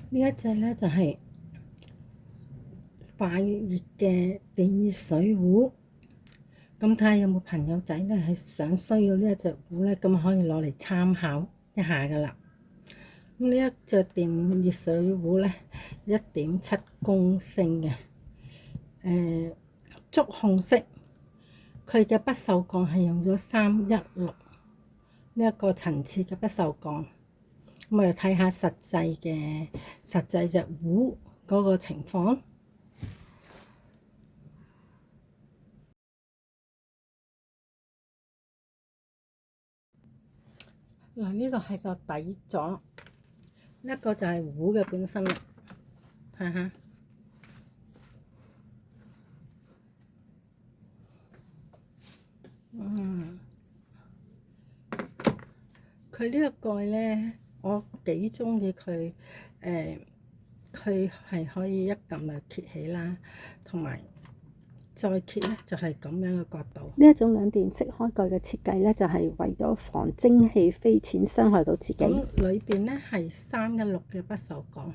呢一隻咧就係快熱嘅電熱水壺。咁睇下有冇朋友仔咧係需要呢一隻壺咧，咁可以攞嚟參考一下噶啦。咁呢一隻電熱水壺咧，1.7公升嘅，觸控式，佢嘅不鏽鋼係用咗316呢一個層次嘅不鏽鋼。咁我哋睇下實際隻壺嗰個情況。嗱，呢個係個底座，呢一個就係壺嘅本身啦。睇下，佢呢個蓋咧，我幾中意佢，佢係可以一撳就揭起啦，同埋再揭咧就係咁樣嘅角度。呢一種兩電式開蓋嘅設計咧，就係為咗防蒸氣飛濺傷害到自己。裏邊咧係316嘅不鏽鋼。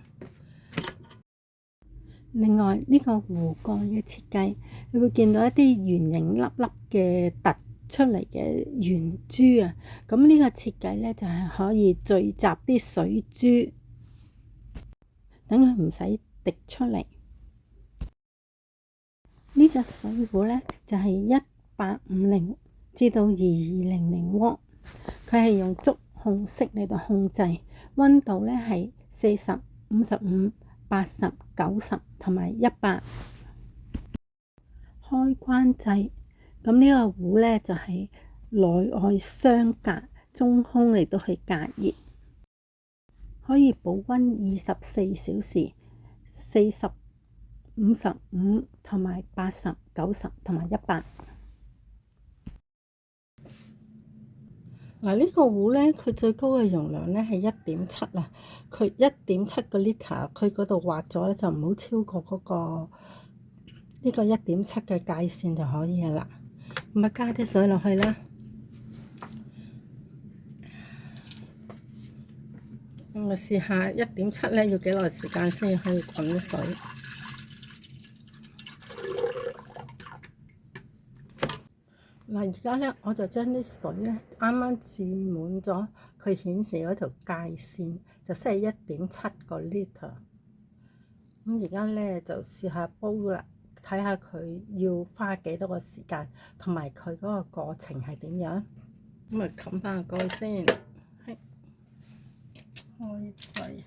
另外呢個壺蓋嘅設計，你會見到一啲圓形粒粒嘅突出嚟嘅圓珠啊。咁呢個設計咧就係可以聚集啲水珠，等佢唔使滴出嚟。呢隻水壺咧就係1850至到2200瓦，佢係用觸控式嚟到控制，溫度咧係40、55、80、90同埋100。開關掣，咁呢個壺咧就係內外相隔，中空嚟到去隔熱，可以保溫24小時，40、55同埋80、90同埋100。嗱，呢個壺咧，佢最高嘅容量咧係1.7啊，佢1.7個 liter，佢嗰度畫咗咧就唔好超過嗰個呢個1.7嘅界線就可以啦。咁啊，加啲水落去啦。咁我試下1.7咧要幾耐時間先可以滾水。嗱，而家咧我就將啲水咧啱啱注滿咗，佢顯示嗰條界線就即係1.7個 liter。咁而家咧就試下煲啦，睇下佢要花幾多個時間，同埋佢嗰個過程係點樣。咁啊，冚翻個蓋先，係開掣。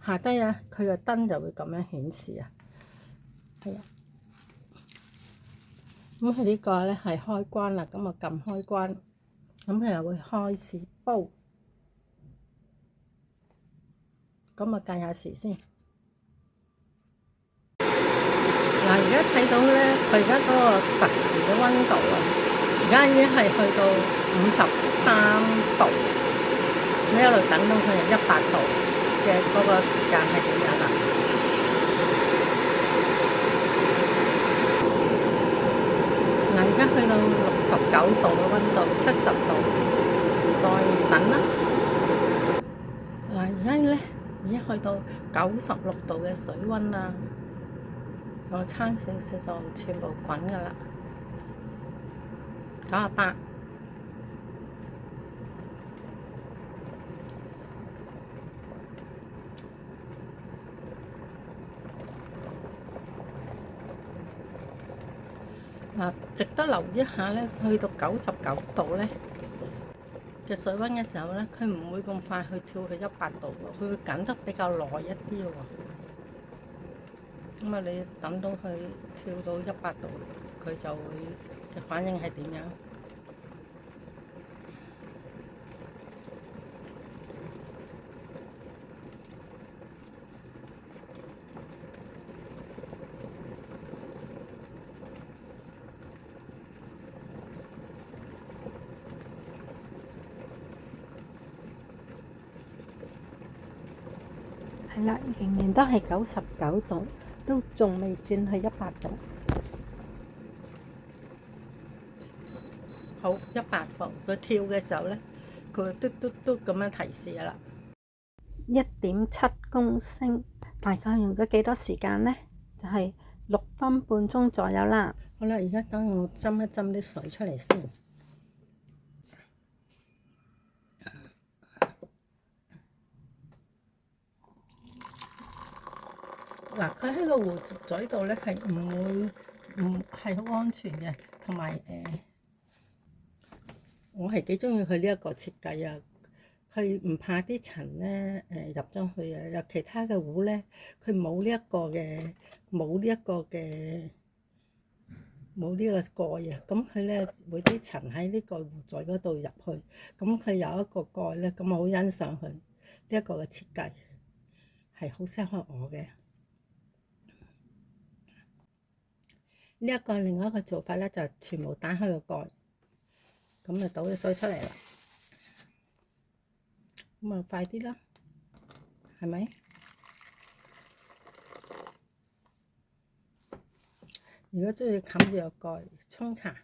下低啊，佢個燈就會咁樣顯示啊，係啊。咁佢呢個咧係開關啦，咁我撳開關，咁佢又會開始煲。咁我計下時先。嗱，而家睇到咧，佢而家嗰個實時嘅溫度啊，而家已經係去到53度。你一路等到佢係100度嘅嗰個時間係點樣啦？嗱，而家去到69度嘅溫度，70度，再等啦。嗱，而家咧已經去到96度嘅水溫啦，再差少少就全部滾噶啦。98。嗱，值得留意一下咧，去到99度咧嘅水溫嘅時候咧，佢唔會咁快去跳去100度喎，佢會緊得比較耐一啲喎。咁啊，你等到佢跳到100度，佢就會嘅反應係點樣？係啦，仍然都係99度，都仲未轉去100度。好，100度，佢跳嘅時候咧，佢會嘟嘟嘟咁樣提示㗎啦。1.7公升，大概用咗幾多時間呢？就係6分半鐘左右啦。好啦，而家等我斟一斟啲水出嚟先。嗱，佢喺個壺嘴度咧係唔係好安全嘅，同埋我係幾中意佢呢一個設計啊！佢唔怕啲塵咧入咗去啊！有其他嘅壺咧，佢冇呢一個嘅蓋啊！咁佢咧會啲塵喺呢個壺嘴嗰度入去，咁佢有一個蓋咧，咁我好欣賞佢呢一個嘅設計，係好適合我嘅。呢一個另外一個做法咧，就係全部打開個蓋，咁就倒啲水出嚟啦。咁啊，快啲啦，係咪？如果中意冚住個蓋沖茶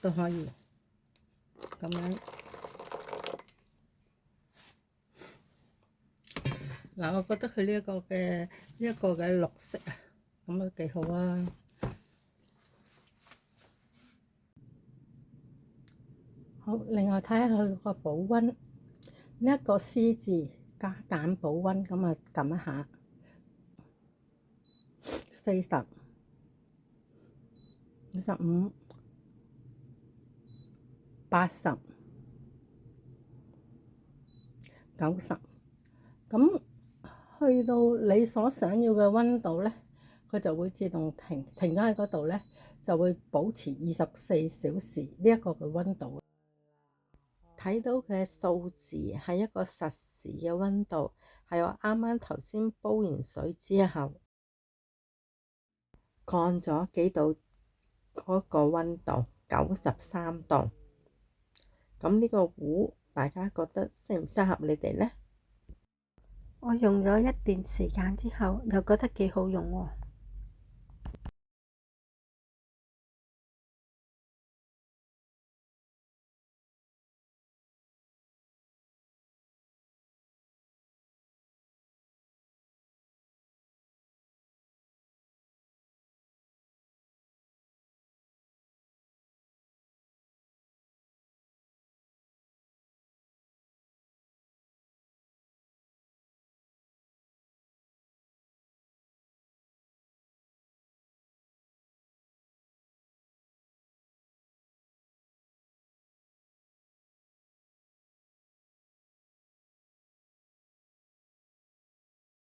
都可以，咁樣。嗱，我覺得佢呢一個嘅綠色啊，咁都幾好啊。好，另外睇下佢個保溫，呢一個 C 字加減保溫，咁啊撳一下，40、55、80、90，咁去到你所想要嘅溫度咧，佢就會自動停咗喺嗰度咧，就會保持24小時呢一個嘅溫度。睇到嘅數字係一個實時嘅溫度，係我啱啱頭先煲完水之後降咗幾度嗰個溫度，93度。咁呢個壺大家覺得適唔適合你哋呢？我用咗一段時間之後，又覺得幾好用喎。